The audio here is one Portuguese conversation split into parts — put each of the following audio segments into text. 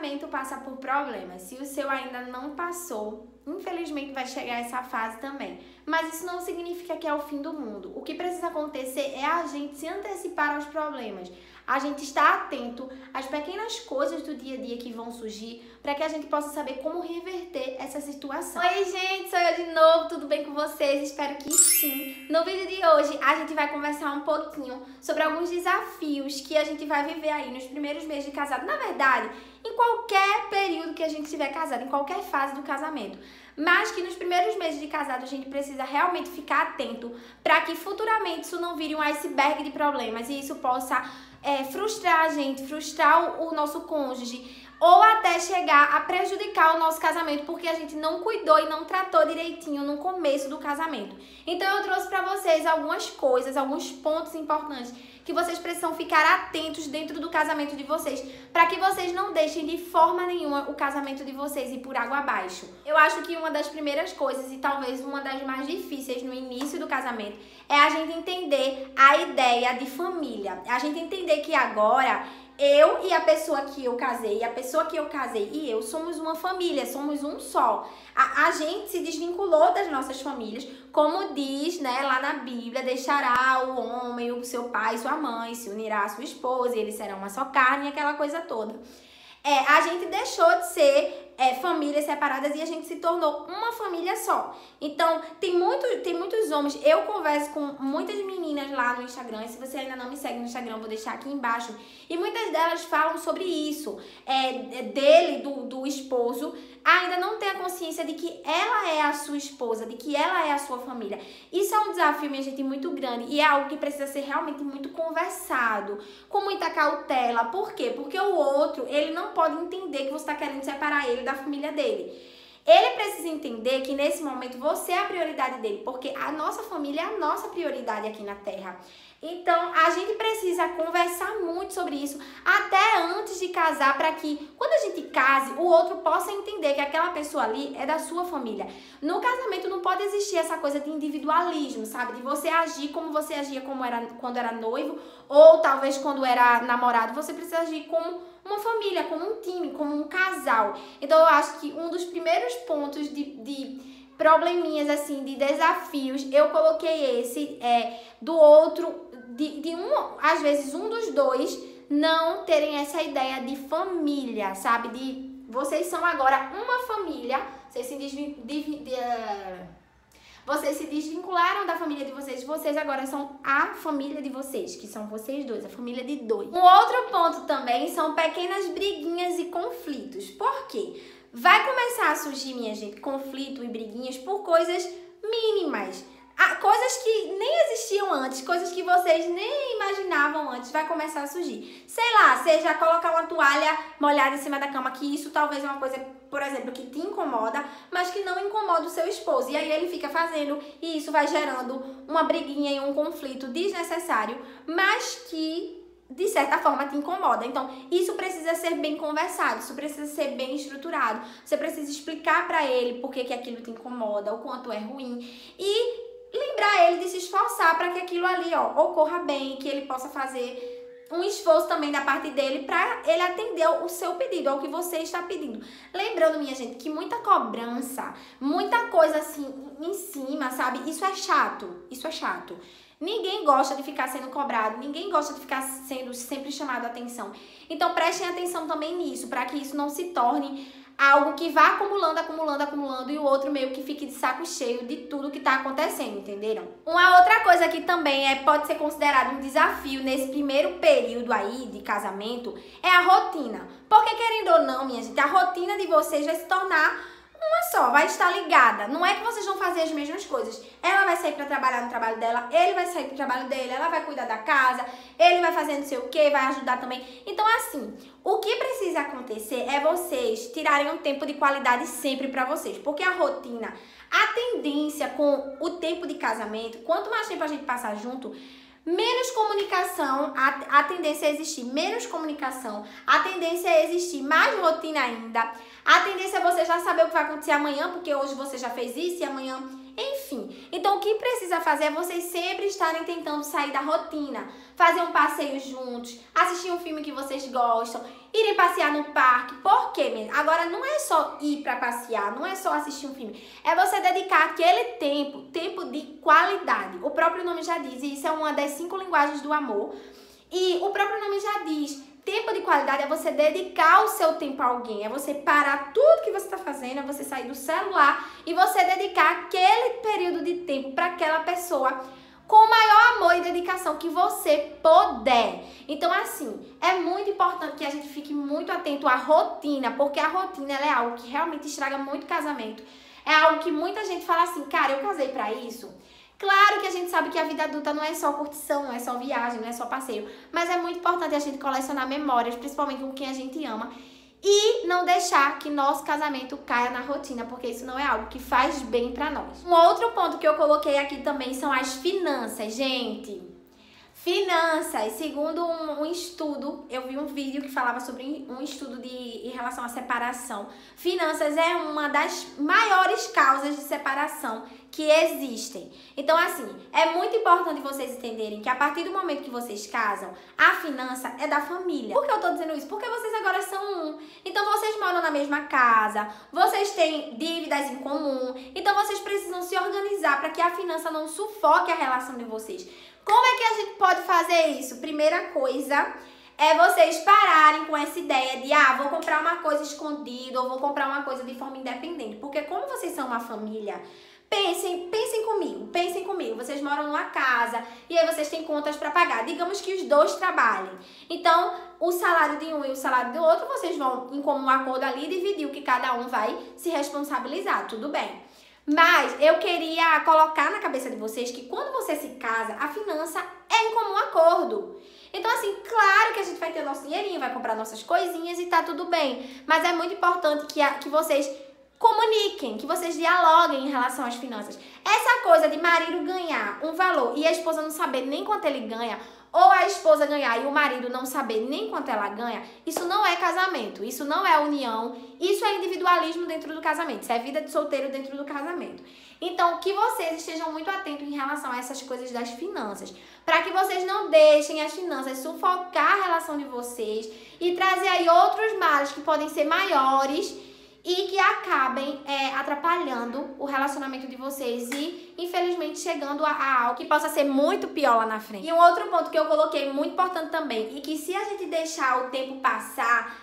casamento passa por problemas. Se o seu ainda não passou, infelizmente vai chegar essa fase também. Mas isso não significa que é o fim do mundo. O que precisa acontecer é a gente se antecipar aos problemas. A gente estar atento às pequenas coisas do dia a dia que vão surgir para que a gente possa saber como reverter essa situação. Oi, gente, sou eu de novo, tudo bem com vocês? Espero que sim. No vídeo de hoje, a gente vai conversar um pouquinho sobre alguns desafios que a gente vai viver aí nos primeiros meses de casado. Na verdade, em qualquer período que a gente estiver casado, em qualquer fase do casamento. Mas que nos primeiros meses de casado a gente precisa realmente ficar atento para que futuramente isso não vire um iceberg de problemas e isso possa frustrar a gente, frustrar o nosso cônjuge ou até chegar a prejudicar o nosso casamento porque a gente não cuidou e não tratou direitinho no começo do casamento. Então eu trouxe para vocês algumas coisas, alguns pontos importantes que vocês precisam ficar atentos dentro do casamento de vocês, para que vocês não deixem de forma nenhuma o casamento de vocês ir por água abaixo. Eu acho que uma das primeiras coisas, e talvez uma das mais difíceis no início do casamento, é a gente entender a ideia de família. A gente entender que agora eu e a pessoa que eu casei, a pessoa que eu casei e eu somos uma família, somos um só. A gente se desvinculou das nossas famílias, como diz, né, lá na Bíblia, deixará o homem, o seu pai, sua mãe, se unirá à sua esposa, e eles serão uma só carne, aquela coisa toda. A gente deixou de ser famílias separadas e a gente se tornou uma família só. Então, tem muitos homens, eu converso com muitas meninas lá no Instagram, e se você ainda não me segue no Instagram, eu vou deixar aqui embaixo, e muitas delas falam sobre isso, do esposo, ainda não ter a consciência de que ela é a sua esposa, de que ela é a sua família. Isso é um desafio, minha gente, muito grande, e é algo que precisa ser realmente muito conversado, com muita cautela. Por quê? Porque o outro, ele não pode entender que você está querendo separar ele da família dele. Ele precisa entender que nesse momento você é a prioridade dele, porque a nossa família é a nossa prioridade aqui na Terra. Então, a gente precisa conversar muito sobre isso, até antes de casar, para que quando a gente case, o outro possa entender que aquela pessoa ali é da sua família. No casamento não pode existir essa coisa de individualismo, sabe? De você agir como você agia quando era noivo, ou talvez quando era namorado. Você precisa agir como uma família, como um time, como um casal. Então, eu acho que um dos primeiros pontos de probleminhas, assim, de desafios, eu coloquei esse, do outro, às vezes um dos dois não terem essa ideia de família, sabe? De vocês são agora uma família, vocês se desvincularam da família de vocês agora são a família de vocês, que são vocês dois, a família de dois. Um outro ponto também são pequenas briguinhas e conflitos. Por quê? Vai começar a surgir, minha gente, conflito e briguinhas por coisas mínimas. Coisas que nem existiam antes, coisas que vocês nem imaginavam antes, vai começar a surgir. Sei lá, seja colocar uma toalha molhada em cima da cama, que isso talvez é uma coisa, por exemplo, que te incomoda, mas que não incomoda o seu esposo. E aí ele fica fazendo e isso vai gerando uma briguinha e um conflito desnecessário, mas que de certa forma te incomoda. Então, isso precisa ser bem conversado, isso precisa ser bem estruturado. Você precisa explicar pra ele por que aquilo te incomoda, o quanto é ruim e lembrar ele de se esforçar para que aquilo ali, ocorra bem, que ele possa fazer um esforço também da parte dele para ele atender o seu pedido, ao que você está pedindo. Lembrando, minha gente, que muita cobrança, muita coisa assim em cima, sabe? Isso é chato, isso é chato. Ninguém gosta de ficar sendo cobrado, ninguém gosta de ficar sendo sempre chamado a atenção. Então, prestem atenção também nisso, para que isso não se torne algo que vá acumulando e o outro meio que fique de saco cheio de tudo que tá acontecendo, entenderam? Uma outra coisa que também pode ser considerado um desafio nesse primeiro período aí de casamento é a rotina. Porque, querendo ou não, minha gente, a rotina de vocês vai se tornar uma só, vai estar ligada. Não é que vocês vão fazer as mesmas coisas. Ela vai sair para trabalhar no trabalho dela, ele vai sair pro trabalho dele, ela vai cuidar da casa, ele vai fazer não sei o que, vai ajudar também. Então, assim, o que precisa acontecer é vocês tirarem um tempo de qualidade sempre para vocês. Porque a rotina, a tendência com o tempo de casamento, quanto mais tempo a gente passar junto, menos comunicação, a tendência é existir menos comunicação, a tendência é existir mais rotina ainda, a tendência é você já saber o que vai acontecer amanhã, porque hoje você já fez isso e amanhã, enfim. Então, o que precisa fazer é vocês sempre estarem tentando sair da rotina, fazer um passeio juntos, assistir um filme que vocês gostam, irem passear no parque. Por quê, mesmo? Agora, não é só ir pra passear, não é só assistir um filme. É você dedicar aquele tempo de qualidade. O próprio nome já diz, e isso é uma das 5 linguagens do amor. E o próprio nome já diz, tempo de qualidade é você dedicar o seu tempo a alguém, é você parar tudo que você está fazendo, é você sair do celular e você dedicar aquele período de tempo para aquela pessoa com o maior amor e dedicação que você puder. Então, assim, é muito importante que a gente fique muito atento à rotina, porque a rotina ela é algo que realmente estraga muito casamento. É algo que muita gente fala assim, cara, eu casei para isso. Claro que a gente sabe que a vida adulta não é só curtição, não é só viagem, não é só passeio. Mas é muito importante a gente colecionar memórias, principalmente com quem a gente ama. E não deixar que nosso casamento caia na rotina, porque isso não é algo que faz bem pra nós. Um outro ponto que eu coloquei aqui também são as finanças, gente. Finanças, segundo um estudo, eu vi um vídeo que falava sobre um estudo em relação à separação. Finanças é uma das maiores causas de separação que existem. Então, assim, é muito importante vocês entenderem que a partir do momento que vocês casam, a finança é da família. Por que eu tô dizendo isso? Porque vocês agora são um. Então, vocês moram na mesma casa, vocês têm dívidas em comum, então vocês precisam se organizar para que a finança não sufoque a relação de vocês. Como é que a gente pode fazer isso? Primeira coisa é vocês pararem com essa ideia de, vou comprar uma coisa escondida ou vou comprar uma coisa de forma independente. Porque como vocês são uma família, pensem comigo. Vocês moram numa casa e aí vocês têm contas para pagar. Digamos que os dois trabalhem. Então, o salário de um e o salário do outro, vocês vão em comum acordo ali dividir o que cada um vai se responsabilizar. Tudo bem. Mas eu queria colocar na cabeça de vocês que quando você se casa, a finança é em comum acordo. Então, assim, claro que a gente vai ter nosso dinheirinho, vai comprar nossas coisinhas e tá tudo bem. Mas é muito importante que vocês comuniquem, que vocês dialoguem em relação às finanças. Essa coisa de marido ganhar um valor e a esposa não saber nem quanto ele ganha, ou a esposa ganhar e o marido não saber nem quanto ela ganha, isso não é casamento, isso não é união, isso é individualismo dentro do casamento, isso é vida de solteiro dentro do casamento. Então, que vocês estejam muito atentos em relação a essas coisas das finanças, para que vocês não deixem as finanças sufocar a relação de vocês e trazer aí outros males que podem ser maiores e que acabem atrapalhando o relacionamento de vocês e, infelizmente, chegando a algo que possa ser muito pior lá na frente. E um outro ponto que eu coloquei muito importante também, e que se a gente deixar o tempo passar,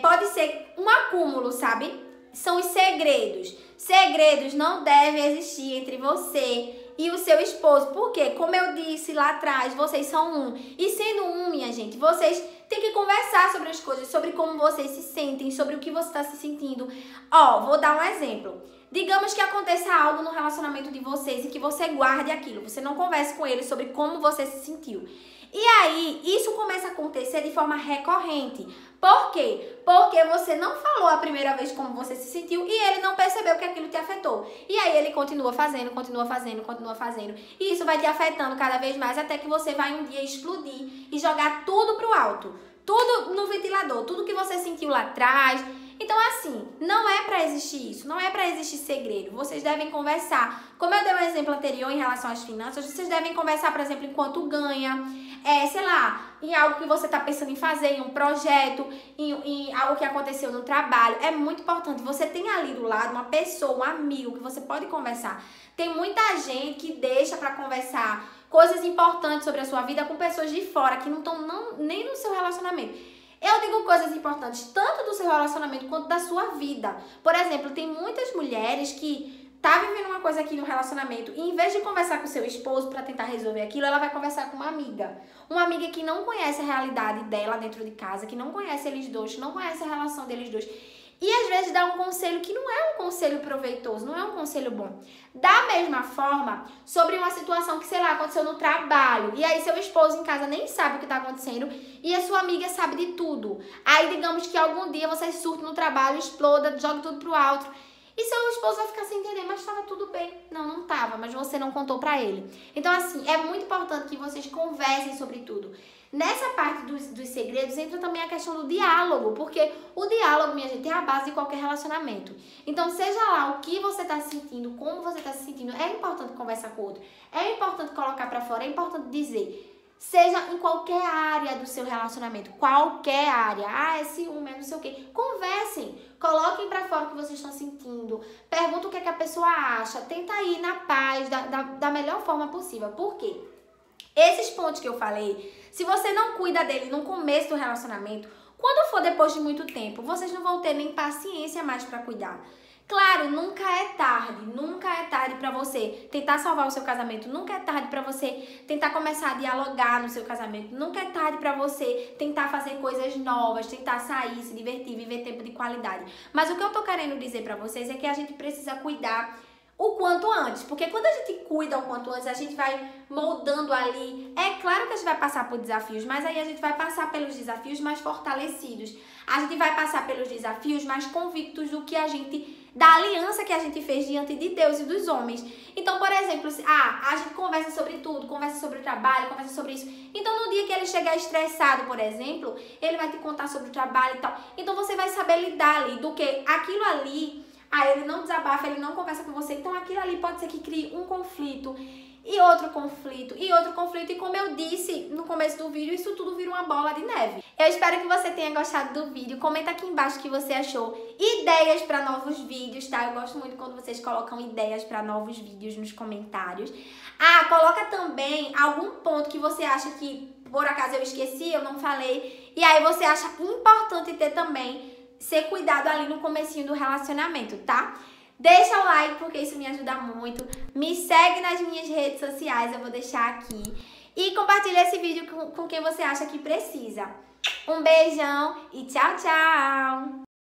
pode ser um acúmulo, sabe? São os segredos. Segredos não devem existir entre você e o seu esposo, porque, como eu disse lá atrás, vocês são um. E sendo um, minha gente, vocês têm que conversar sobre as coisas, sobre como vocês se sentem, sobre o que você está se sentindo. Vou dar um exemplo. Digamos que aconteça algo no relacionamento de vocês e que você guarde aquilo, você não converse com ele sobre como você se sentiu. E aí, isso começa a acontecer de forma recorrente. Por quê? Porque você não falou a primeira vez como você se sentiu e ele não percebeu que aquilo te afetou. E aí ele continua fazendo. E isso vai te afetando cada vez mais até que você vai um dia explodir e jogar tudo pro alto. Tudo no ventilador, tudo que você sentiu lá atrás. Então, assim, não é pra existir isso, não é pra existir segredo. Vocês devem conversar. Como eu dei um exemplo anterior em relação às finanças, vocês devem conversar, por exemplo, em quanto ganha, sei lá, em algo que você tá pensando em fazer, em um projeto, em algo que aconteceu no trabalho. É muito importante. Você tem ali do lado uma pessoa, um amigo que você pode conversar. Tem muita gente que deixa pra conversar coisas importantes sobre a sua vida com pessoas de fora que não estão nem no seu relacionamento. Eu digo coisas importantes tanto do seu relacionamento quanto da sua vida. Por exemplo, tem muitas mulheres que tá vivendo uma coisa aqui no relacionamento e em vez de conversar com seu esposo para tentar resolver aquilo, ela vai conversar com uma amiga. Uma amiga que não conhece a realidade dela dentro de casa, que não conhece eles dois, que não conhece a relação deles dois. E às vezes dá um conselho que não é um conselho proveitoso, não é um conselho bom. Da mesma forma, sobre uma situação que, sei lá, aconteceu no trabalho. E aí seu esposo em casa nem sabe o que está acontecendo e a sua amiga sabe de tudo. Aí digamos que algum dia você surta no trabalho, exploda, joga tudo pro alto. E seu esposo vai ficar sem entender, mas estava tudo bem. Não estava, mas você não contou pra ele. Então assim, é muito importante que vocês conversem sobre tudo. Nessa parte dos segredos entra também a questão do diálogo, porque o diálogo, minha gente, é a base de qualquer relacionamento. Então, seja lá o que você tá sentindo, como você tá se sentindo, é importante conversar com o outro, é importante colocar pra fora, é importante dizer. Seja em qualquer área do seu relacionamento, qualquer área. Ah, é ciúme, é não sei o quê. Conversem, coloquem pra fora o que vocês estão sentindo, pergunta o que é que a pessoa acha, tenta ir na paz, da melhor forma possível. Por quê? Esses pontos que eu falei, se você não cuida dele no começo do relacionamento, quando for depois de muito tempo, vocês não vão ter nem paciência mais pra cuidar. Claro, nunca é tarde pra você tentar salvar o seu casamento, nunca é tarde pra você tentar começar a dialogar no seu casamento, nunca é tarde pra você tentar fazer coisas novas, tentar sair, se divertir, viver tempo de qualidade. Mas o que eu tô querendo dizer pra vocês é que a gente precisa cuidar o quanto antes, porque quando a gente cuida o quanto antes, a gente vai moldando ali. É claro que a gente vai passar por desafios, mas aí a gente vai passar pelos desafios mais fortalecidos. A gente vai passar pelos desafios mais convictos do que da aliança que a gente fez diante de Deus e dos homens. Então, por exemplo, a gente conversa sobre tudo, conversa sobre o trabalho, conversa sobre isso. Então, no dia que ele chegar estressado, por exemplo, ele vai te contar sobre o trabalho e tal. Então, você vai saber lidar ali do que aquilo ali. Ele não desabafa, ele não conversa com você. Então, aquilo ali pode ser que crie um conflito e outro conflito e outro conflito. E como eu disse no começo do vídeo, isso tudo vira uma bola de neve. Eu espero que você tenha gostado do vídeo. Comenta aqui embaixo o que você achou. Ideias para novos vídeos, tá? Eu gosto muito quando vocês colocam ideias para novos vídeos nos comentários. Coloca também algum ponto que você acha que, por acaso, eu esqueci, eu não falei. E aí você acha importante ter também ser cuidado ali no comecinho do relacionamento, tá? Deixa o like porque isso me ajuda muito. Me segue nas minhas redes sociais, eu vou deixar aqui. E compartilha esse vídeo com quem você acha que precisa. Um beijão e tchau, tchau!